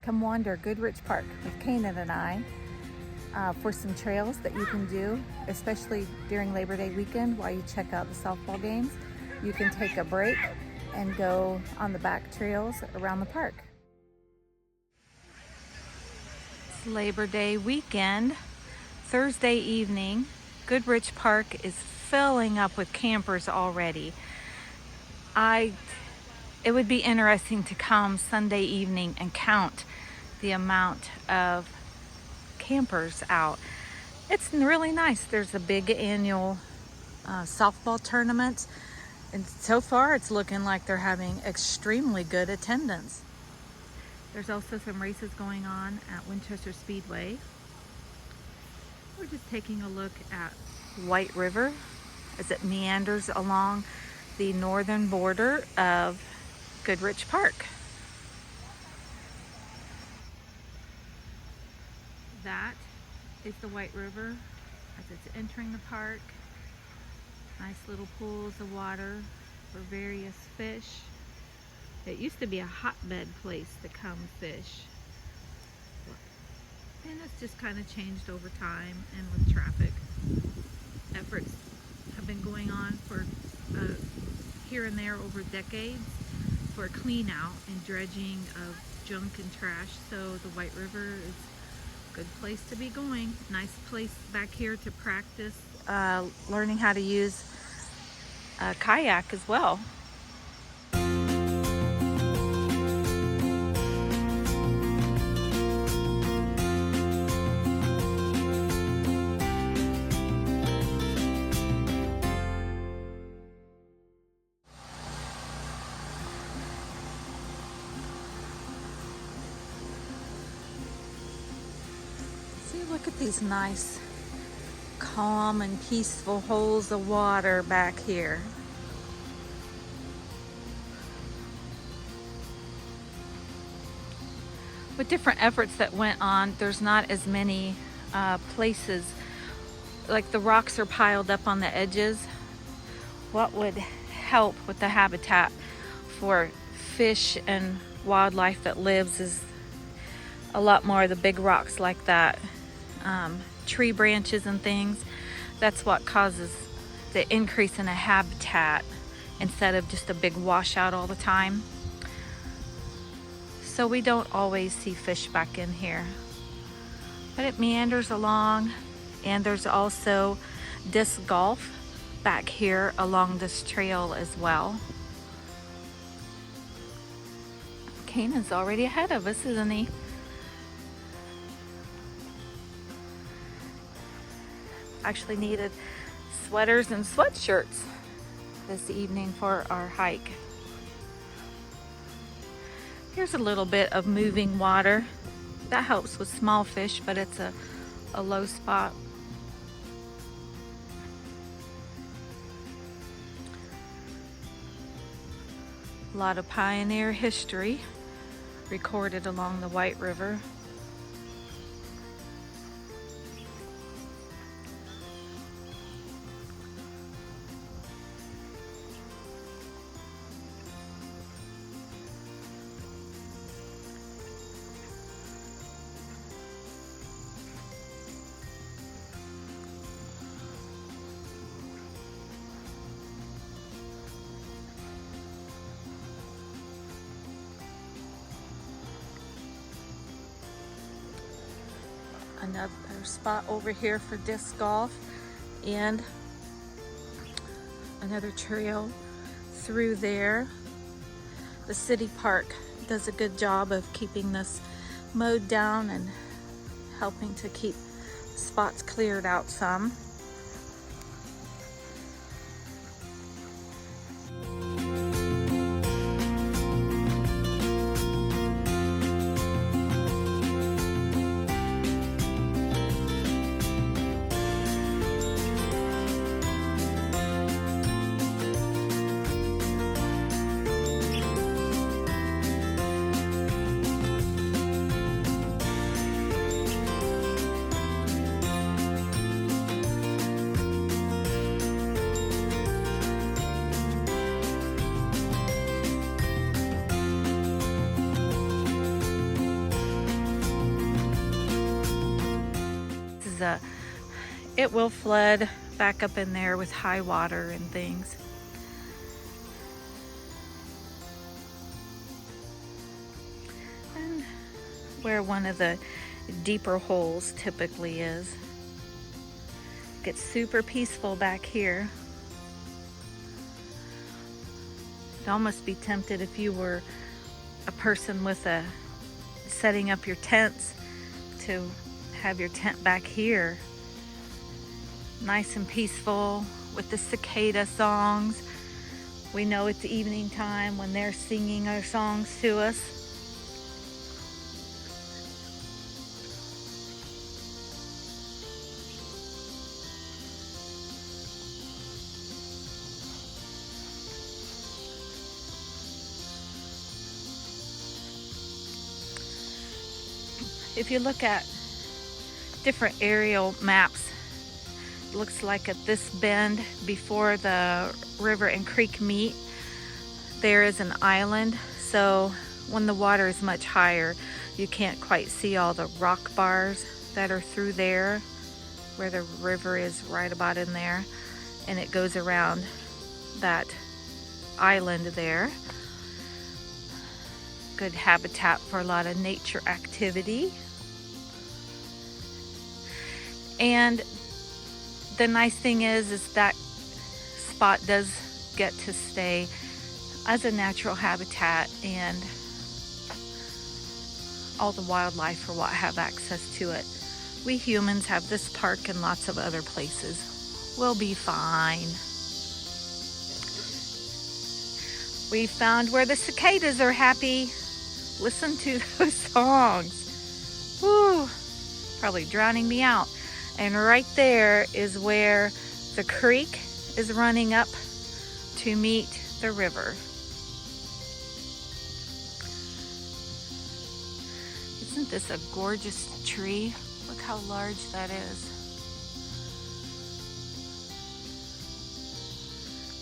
Come wander Goodrich Park with Kanan and I for some trails that you can do, especially during Labor Day weekend while you check out the softball games. You can take a break and go on the back trails around the park. It's Labor Day weekend, Thursday evening. Goodrich Park is filling up with campers already. It would be interesting to come Sunday evening and count the amount of campers out. It's really nice. There's a big annual softball tournament, and so far it's looking like they're having extremely good attendance. There's also some races going on at Winchester Speedway. We're just taking a look at White River as it meanders along the northern border of Goodrich Park. That is the White River as it's entering the park. Nice little pools of water for various fish. It used to be a hotbed place to come fish, and it's just kind of changed over time, and with traffic. Efforts have been going on for here and there over decades for clean out and dredging of junk and trash. So the White River is a good place to be going. Nice place back here to practice learning how to use a kayak as well. See, look at these nice, calm and peaceful holes of water back here. With different efforts that went on, there's not as many places, like the rocks are piled up on the edges. What would help with the habitat for fish and wildlife that lives is a lot more of the big rocks like that. Tree branches and things. That's what causes the increase in a habitat instead of just a big washout all the time. So we don't always see fish back in here, but it meanders along, and there's also disc golf back here along this trail as well. Kanan's already ahead of us, isn't he? Actually needed sweaters and sweatshirts this evening for our hike. Here's a little bit of moving water. That helps with small fish, but it's a low spot. A lot of pioneer history recorded along the White River. Another spot over here for disc golf, and another trail through there. The city park does a good job of keeping this mowed down and helping to keep spots cleared out some. it will flood back up in there with high water and things. And where one of the deeper holes typically is. Gets super peaceful back here. You'd almost be tempted if you were a person with setting up your tents to have your tent back here. Nice and peaceful with the cicada songs. We know it's evening time when they're singing our songs to us. If you look at different aerial maps, it looks like at this bend before the river and creek meet, there is an island. So when the water is much higher, you can't quite see all the rock bars that are through there, where the river is right about in there, and it goes around that island there. Good habitat for a lot of nature activity. And the nice thing is that spot does get to stay as a natural habitat, and all the wildlife or what have access to it. We humans have this park and lots of other places. We'll be fine. We found where the cicadas are happy. Listen to those songs. Woo, probably drowning me out. And right there is where the creek is running up to meet the river. Isn't this a gorgeous tree? Look how large that is.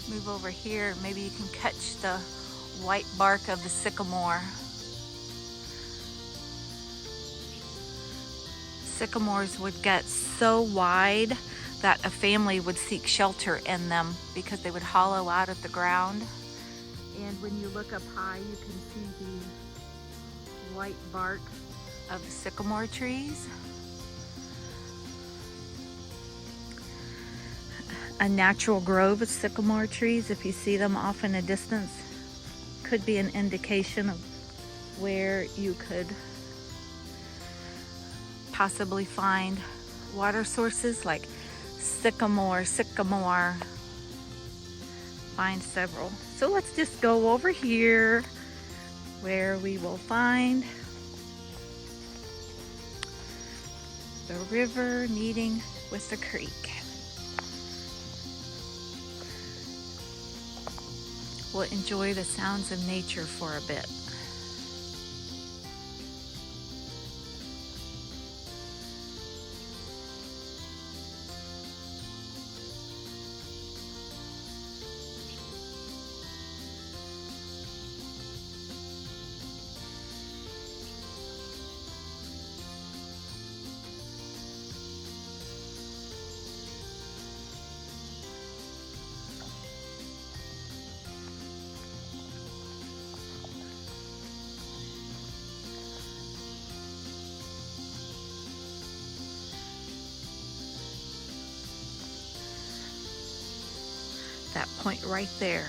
Move over here, maybe you can catch the white bark of the sycamore. Sycamores would get so wide that a family would seek shelter in them because they would hollow out at the ground. And when you look up high, you can see the white bark of the sycamore trees. A natural grove of sycamore trees, if you see them off in a distance, could be an indication of where you could possibly find water sources like sycamore. Find several. So let's just go over here where we will find the river meeting with the creek. We'll enjoy the sounds of nature for a bit. That point right there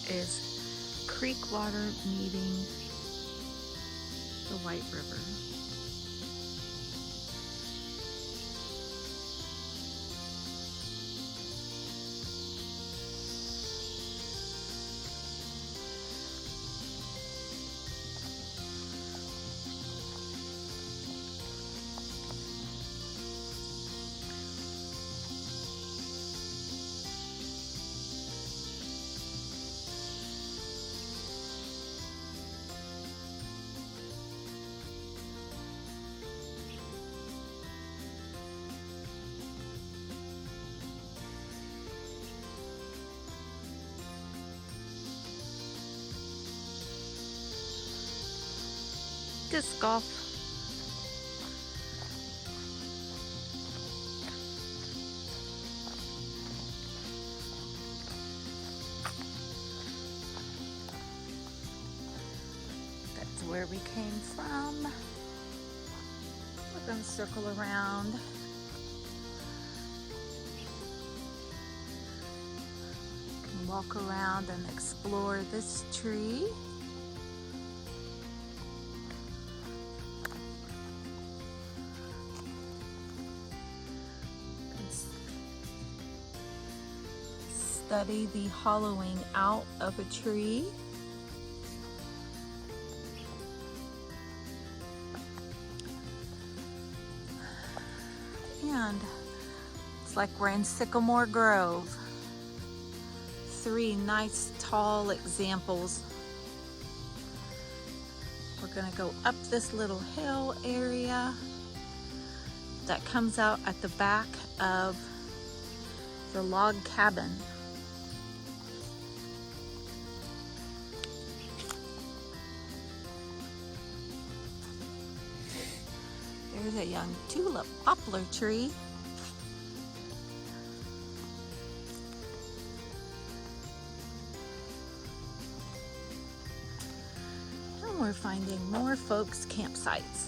is creek water meeting the White River. Disc golf. where we came from. We're going to circle around. And walk around and explore this tree. Study the hollowing out of a tree. And it's like we're in Sycamore Grove. 3 nice tall examples. We're gonna go up this little hill area that comes out at the back of the log cabin. There's a young tulip poplar tree. And we're finding more folks' campsites.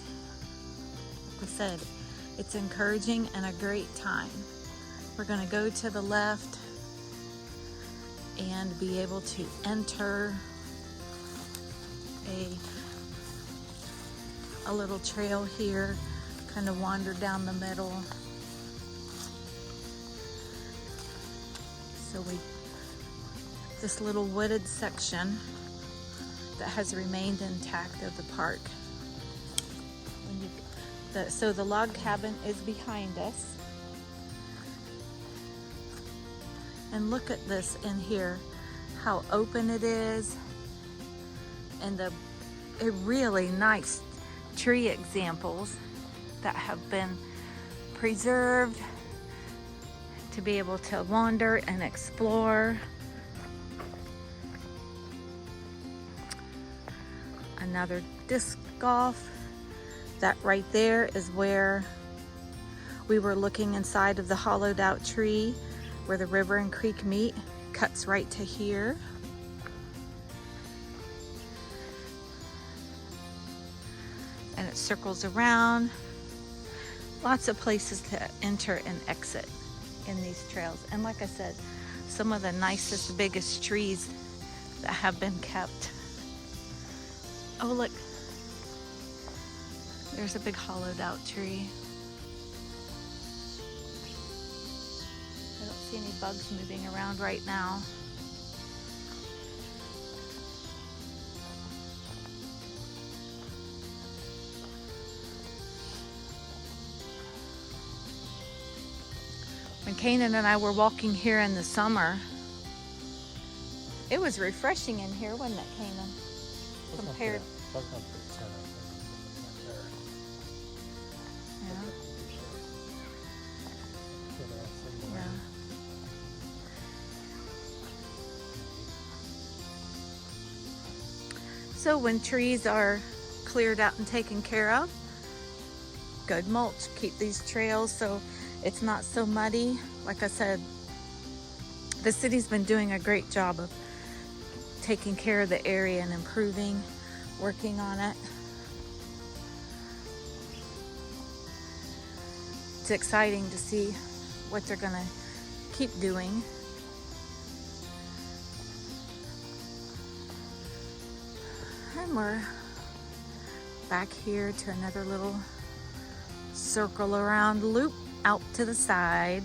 Like I said, it's encouraging and a great time. We're going to go to the left and be able to enter a little trail here, kind of wander down the middle. So this little wooded section that has remained intact of the park. So the log cabin is behind us. And look at this in here, how open it is, and the really nice tree examples that have been preserved to be able to wander and explore. Another disc golf. That right there is where we were looking inside of the hollowed out tree where the river and creek meet. Cuts right to here. And it circles around. Lots of places to enter and exit in these trails. And like I said, some of the nicest, biggest trees that have been kept. Oh, look. There's a big hollowed out tree. I don't see any bugs moving around right now. When Kanan and I were walking here in the summer, it was refreshing in here, wasn't it, Kanan? Compared. Yeah. So when trees are cleared out and taken care of, good mulch. Keep these trails so it's not so muddy. Like I said, the city's been doing a great job of taking care of the area and improving, working on it. It's exciting to see what they're gonna keep doing. And we're back here to another little circle around loop out to the side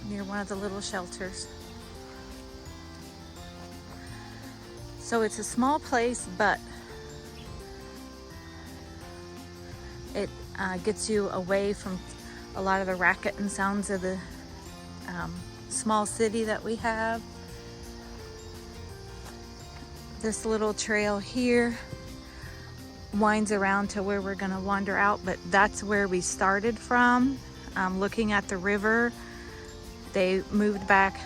near one of the little shelters. So it's a small place, but it gets you away from a lot of the racket and sounds of the small city that we have. This little trail here winds around to where we're gonna wander out, but that's where we started from. Looking at the river, they moved back.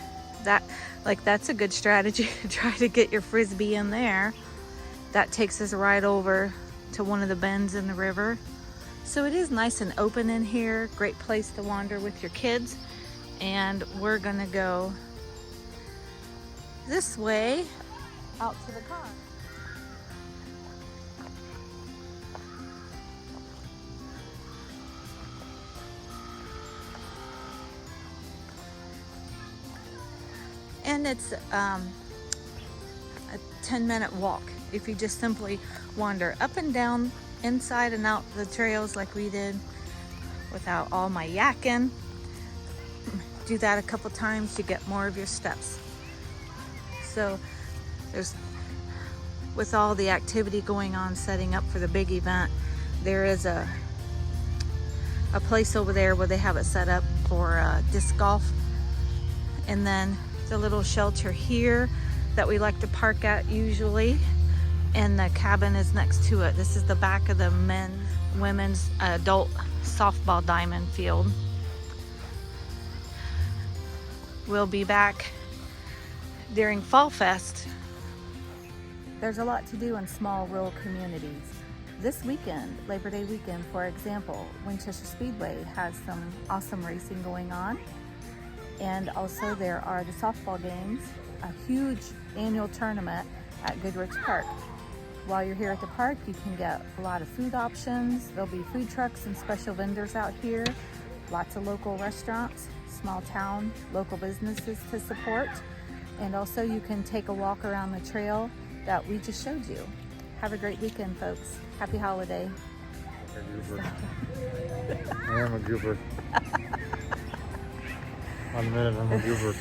That's a good strategy to try to get your frisbee in there. That takes us right over to one of the bends in the river. So it is nice and open in here. Great place to wander with your kids. And we're gonna go this way out to the car. then it's a 10-minute walk if you just simply wander up and down, inside and out the trails like we did without all my yakking. Do that a couple times, you get more of your steps. So there's, with all the activity going on setting up for the big event, there is a place over there where they have it set up for disc golf. And then the little shelter here that we like to park at usually, and the cabin is next to it. This is the back of the men's, women's, adult softball diamond field. We'll be back during Fall Fest. There's a lot to do in small rural communities. This weekend, Labor Day weekend, for example, Winchester Speedway has some awesome racing going on. And also there are the softball games, a huge annual tournament at Goodrich Park. While you're here at the park, you can get a lot of food options. There'll be food trucks and special vendors out here, lots of local restaurants, small town, local businesses to support. And also you can take a walk around the trail that we just showed you. Have a great weekend, folks. Happy holiday. I am a goober. On a minute, I'm a goober.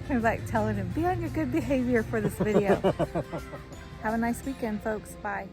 I'm like telling him, be on your good behavior for this video. Have a nice weekend, folks. Bye.